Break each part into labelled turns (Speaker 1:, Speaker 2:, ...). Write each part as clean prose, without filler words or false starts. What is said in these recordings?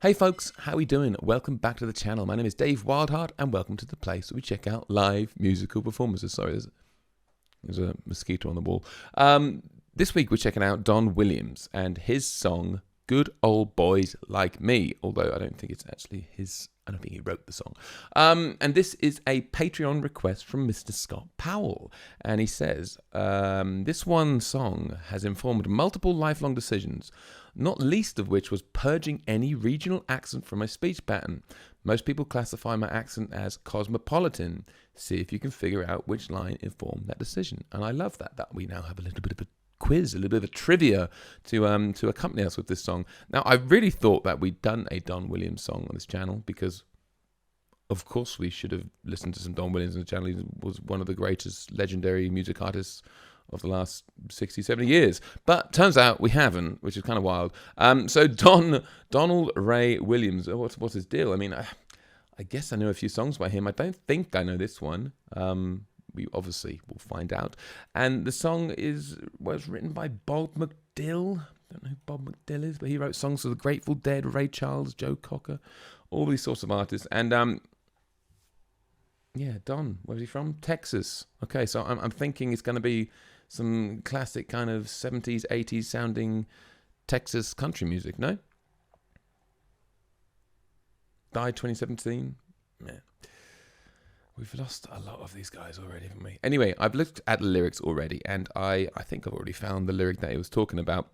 Speaker 1: Hey folks, how we doing? Welcome back to the channel. My name is Dave Wildheart and welcome to the place where we check out live musical performances. Sorry, there's a mosquito on the wall. This week we're checking out Don Williams and his song, Good Old Boys Like Me, although I don't think it's actually his, I don't think he wrote the song. And this is a Patreon request from Mr. Scott Powell. And he says, this one song has informed multiple lifelong decisions, not least of which was purging any regional accent from my speech pattern. Most people classify my accent as cosmopolitan. See if you can figure out which line informed that decision. And I love that we now have a little bit of a quiz, a little bit of a trivia to accompany us with this song. Now, I really thought that we'd done a Don Williams song on this channel because, of course, we should have listened to some Don Williams on the channel. He was one of the greatest legendary music artists of the last 60, 70 years. But turns out we haven't, which is kind of wild. So Donald Ray Williams, what's his deal? I mean, I guess I know a few songs by him. I don't think I know this one. We obviously will find out. And the song was written by Bob McDill. I don't know who Bob McDill is, but he wrote songs for the Grateful Dead, Ray Charles, Joe Cocker, all these sorts of artists. And yeah, Don, where's he from? Texas. Okay, so I'm thinking it's going to be some classic kind of 70s, 80s sounding Texas country music, no? Died 2017? Yeah. We've lost a lot of these guys already, haven't we? Anyway, I've looked at the lyrics already, and I think I've already found the lyric that he was talking about.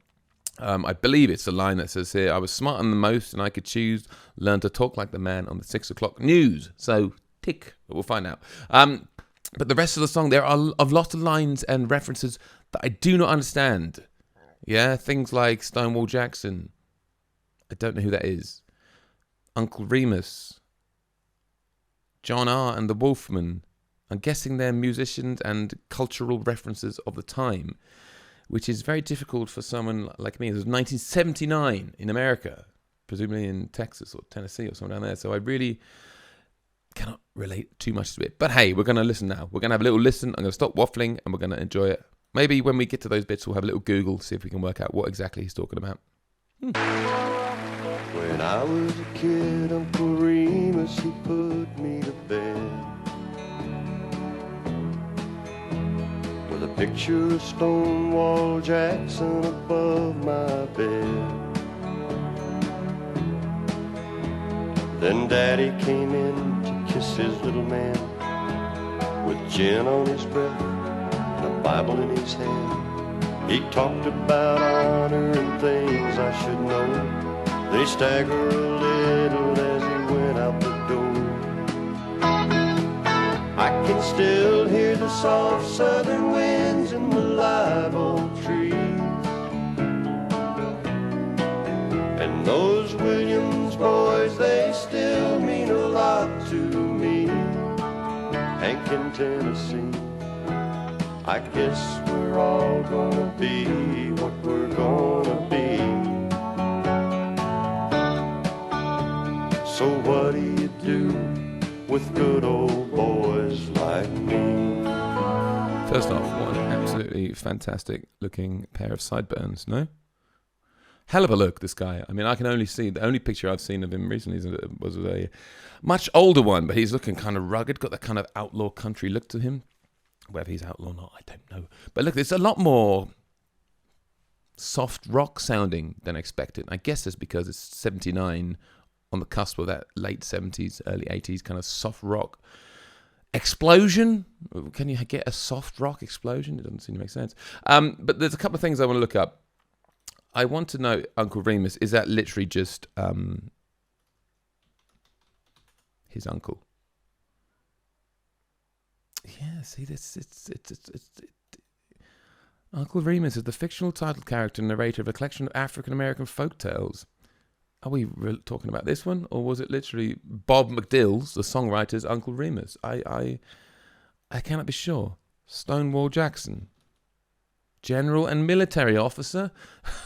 Speaker 1: I believe it's the line that says here, I was smarter than most and I could choose, learn to talk like the man on the 6 o'clock news. So, tick, but we'll find out. But the rest of the song, there are a lot of lines and references that I do not understand. Yeah, things like Stonewall Jackson. I don't know who that is. Uncle Remus. John R. and the Wolfmen. I'm guessing they're musicians and cultural references of the time, which is very difficult for someone like me. It was 1979 in America, presumably in Texas or Tennessee or somewhere down there. So I really cannot relate too much to it. But hey, we're going to listen now. We're going to have a little listen. I'm going to stop waffling and we're going to enjoy it. Maybe when we get to those bits, we'll have a little Google, see if we can work out what exactly he's talking about.
Speaker 2: When I was a kid, Uncle Remus, he put me to bed with a picture of Stonewall Jackson above my bed. Then Daddy came in to kiss his little man with gin on his breath and a Bible in his hand. He talked about honor and things I should know. Then he staggered a little as he went out the door. I can still hear the soft southern winds in the live old trees, and those Williams boys, they still mean a lot to me. Hank in Tennessee, I guess we're all gonna be what we're gonna be. So what do you do with good old boys like me?
Speaker 1: First off, what an absolutely fantastic looking pair of sideburns, no? Hell of a look, this guy. I mean, I can only see, the only picture I've seen of him recently was a much older one, but he's looking kind of rugged, got that kind of outlaw country look to him. Whether he's outlaw or not, I don't know. But look, it's a lot more soft rock sounding than expected. I guess it's because it's 79, on the cusp of that late 70s, early 80s kind of soft rock explosion. Can you get a soft rock explosion? It doesn't seem to make sense. But there's a couple of things I want to look up. I want to know, Uncle Remus, is that literally just his uncle? Yeah, see, it's Uncle Remus is the fictional title character and narrator of a collection of African-American folk tales. Are we talking about this one, or was it literally Bob McDill's, the songwriter's Uncle Remus? I cannot be sure. Stonewall Jackson, general and military officer.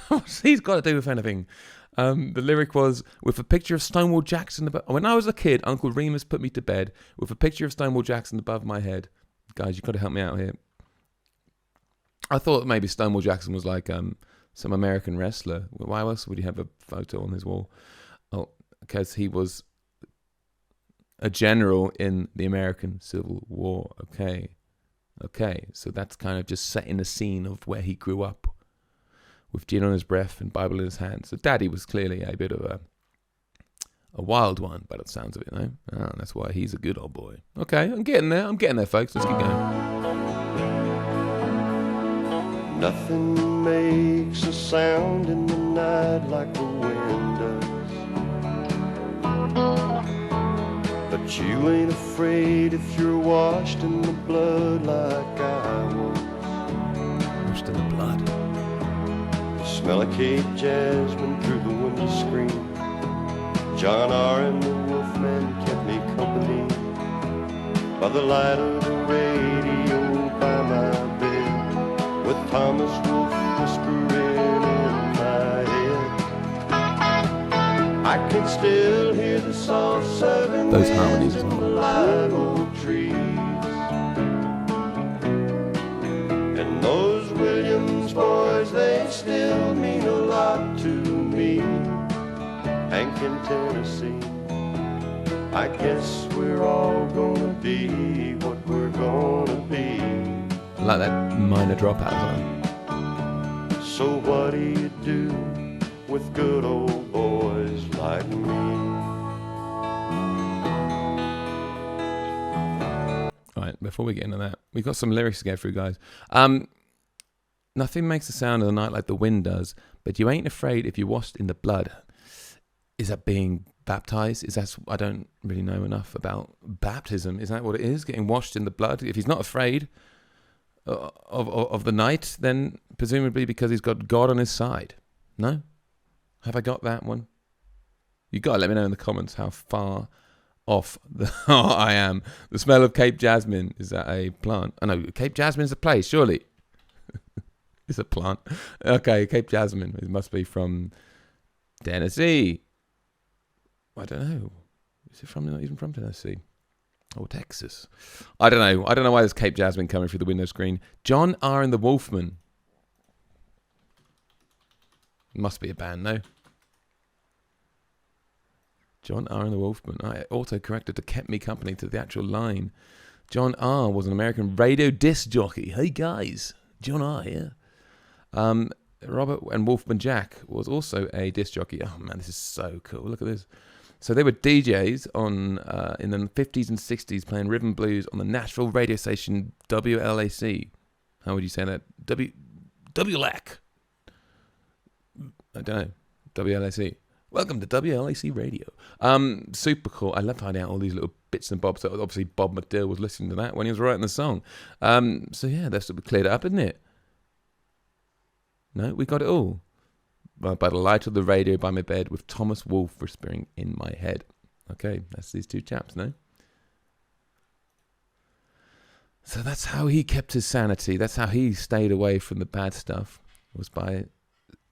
Speaker 1: What's he's got to do with anything? The lyric was, with a picture of Stonewall Jackson above. When I was a kid, Uncle Remus put me to bed with a picture of Stonewall Jackson above my head. Guys, you've got to help me out here. I thought maybe Stonewall Jackson was like some American wrestler. Why else would he have a photo on his wall? Oh, because he was a general in the American Civil War. Okay, so that's kind of just setting the scene of where he grew up, with gin on his breath and Bible in his hand. So Daddy was clearly a bit of a wild one, by the sounds of it, no? That's why he's a good old boy. Okay, I'm getting there, folks. Let's keep going.
Speaker 2: Nothing makes a sound in the night like the wind does. But you ain't afraid if you're washed in the blood like I was.
Speaker 1: Washed in the blood.
Speaker 2: The smell of Cape Jasmine through the window screen. John R. and the Wolfman kept me company by the light of the radio by my bed, with Thomas Wolfe whispering in my head. I can still hear the soft southern
Speaker 1: Those
Speaker 2: winds
Speaker 1: harmonies
Speaker 2: in the live oak trees, and those Williams boys, they still mean a lot to me. Hank in Tennessee, I guess we're all gonna be what we're gonna be.
Speaker 1: I like that minor dropout as well.
Speaker 2: So what do you do with good old boys like me?
Speaker 1: Alright, before we get into that, we've got some lyrics to go through, guys. Nothing makes the sound of the night like the wind does, but you ain't afraid if you're washed in the blood. Is that being baptized? I don't really know enough about baptism. Is that what it is? Getting washed in the blood? If he's not afraid of the night, then presumably because he's got God on his side. No? Have I got that one? You got to let me know in the comments how far off I am. The smell of Cape Jasmine, is that a plant? Oh no, Cape Jasmine's a place, surely. It's a plant. Okay, Cape Jasmine. It must be from Tennessee. I don't know. Is it not even from Tennessee? Or Texas? I don't know. I don't know why there's Cape Jasmine coming through the window screen. John R. and the Wolfman. Must be a band, no? John R. and the Wolfman. I auto-corrected to kept me company to the actual line. John R. was an American radio disc jockey. Hey guys, John R. here. Robert and Wolfman Jack was also a disc jockey. Oh man, this is so cool. Look at this. So they were DJs on in the 50s and 60s playing rhythm blues on the Nashville radio station WLAC. How would you say that? WLAC. I don't know. WLAC. Welcome to WLAC Radio. Super cool. I love finding out all these little bits and bobs. So obviously Bob McDill was listening to that when he was writing the song. So yeah, that's sort of cleared it up, isn't it? No, we got it all. By the light of the radio by my bed with Thomas Wolfe whispering in my head. Okay, that's these two chaps, no? So that's how he kept his sanity. That's how he stayed away from the bad stuff. Was by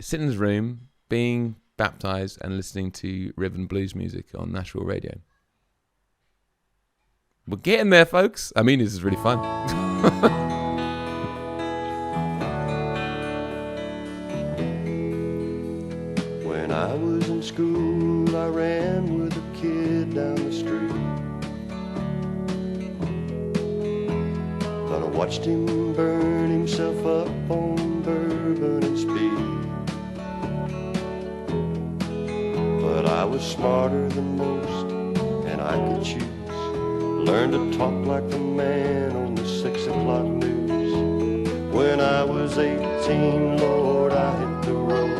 Speaker 1: sitting in his room, being baptized and listening to rhythm blues music on Nashville radio. We're getting there, folks. I mean, this is really fun.
Speaker 2: When I was in school, I ran with a kid down the street. But I watched him burn himself up on bourbon and speed. But I was smarter than most, and I could choose. Learned to talk like the man on the 6 o'clock news. When I was 18, Lord, I hit the road.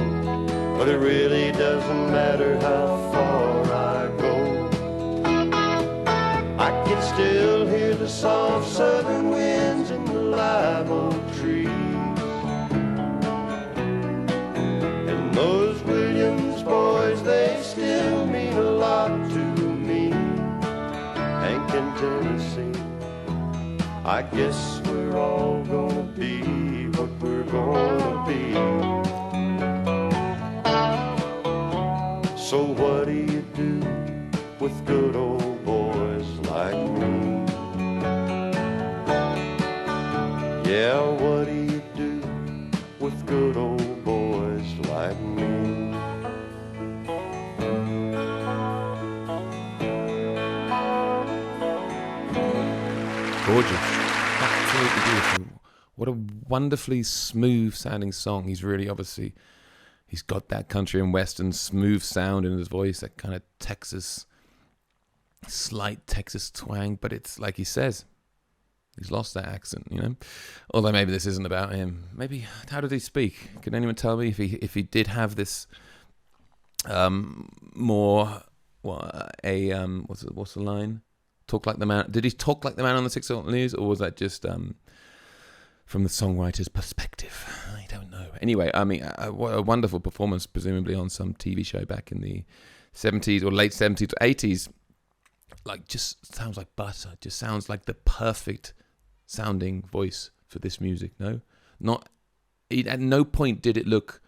Speaker 2: But it really doesn't matter how far I go. I can still hear the soft southern winds in the live oak trees. And those Williams boys, they still mean a lot to me. Hank in Tennessee, I guess we're all gonna be what we're gonna be. So what do you do with good old boys like me? Yeah, what do you do with good old boys like me?
Speaker 1: gorgeous. Absolutely beautiful. What a wonderfully smooth sounding song. He's really obviously, he's got that country and western smooth sound in his voice, that kind of Texas, slight Texas twang, but it's like he says, he's lost that accent, you know. Although maybe this isn't about him. Maybe, how did he speak? Can anyone tell me if he did have this more what's the line? Talk like the man. Did he talk like the man on the 6 o'clock news, or was that just from the songwriter's perspective? I don't know. Anyway, I mean, what a wonderful performance, presumably on some TV show back in the 70s or late 70s or 80s. Like, just sounds like butter. Just sounds like the perfect sounding voice for this music. No, at no point did it look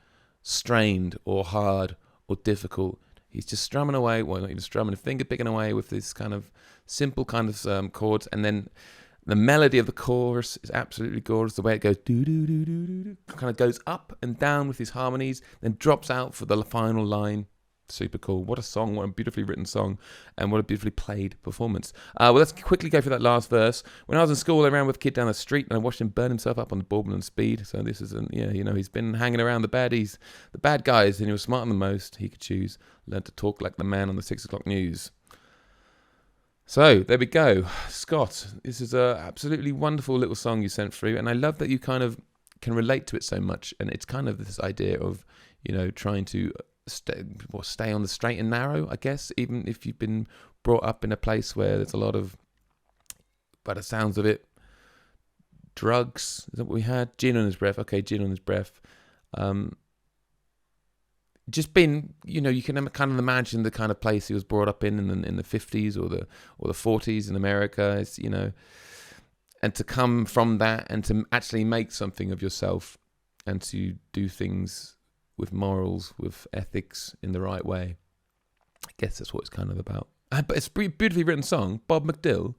Speaker 1: strained or hard or difficult. He's just strumming away. Well, not even strumming, finger picking away with this kind of simple kind of chords, and then the melody of the chorus is absolutely gorgeous. The way it goes, do do do do do, kind of goes up and down with his harmonies, then drops out for the final line. Super cool. What a song, what a beautifully written song, and what a beautifully played performance. Well, let's quickly go through that last verse. When I was in school, I ran with a kid down the street and I watched him burn himself up on the bourbon and speed. So this is, he's been hanging around the baddies, the bad guys, and he was smarter than most. He could choose. Learned to talk like the man on the 6 o'clock news. So there we go. Scott, this is a absolutely wonderful little song you sent through, and I love that you kind of can relate to it so much. And it's kind of this idea of, trying to stay on the straight and narrow, I guess, even if you've been brought up in a place where there's a lot of, by the sounds of it, drugs. Is that what we had? Gin on his breath. Okay, gin on his breath. Just been, you can kind of imagine the kind of place he was brought up in the 50s or the 40s in America. It's, and to come from that and to actually make something of yourself and to do things with morals, with ethics in the right way. I guess that's what it's kind of about. But it's a beautifully written song. Bob McDill.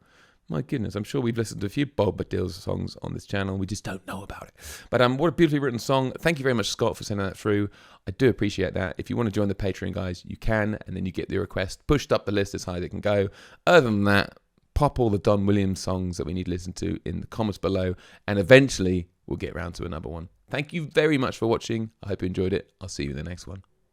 Speaker 1: My goodness, I'm sure we've listened to a few Bob McDill songs on this channel. We just don't know about it. But what a beautifully written song. Thank you very much, Scott, for sending that through. I do appreciate that. If you want to join the Patreon, guys, you can. And then you get the request pushed up the list as high as it can go. Other than that, pop all the Don Williams songs that we need to listen to in the comments below. And eventually, we'll get around to another one. Thank you very much for watching. I hope you enjoyed it. I'll see you in the next one.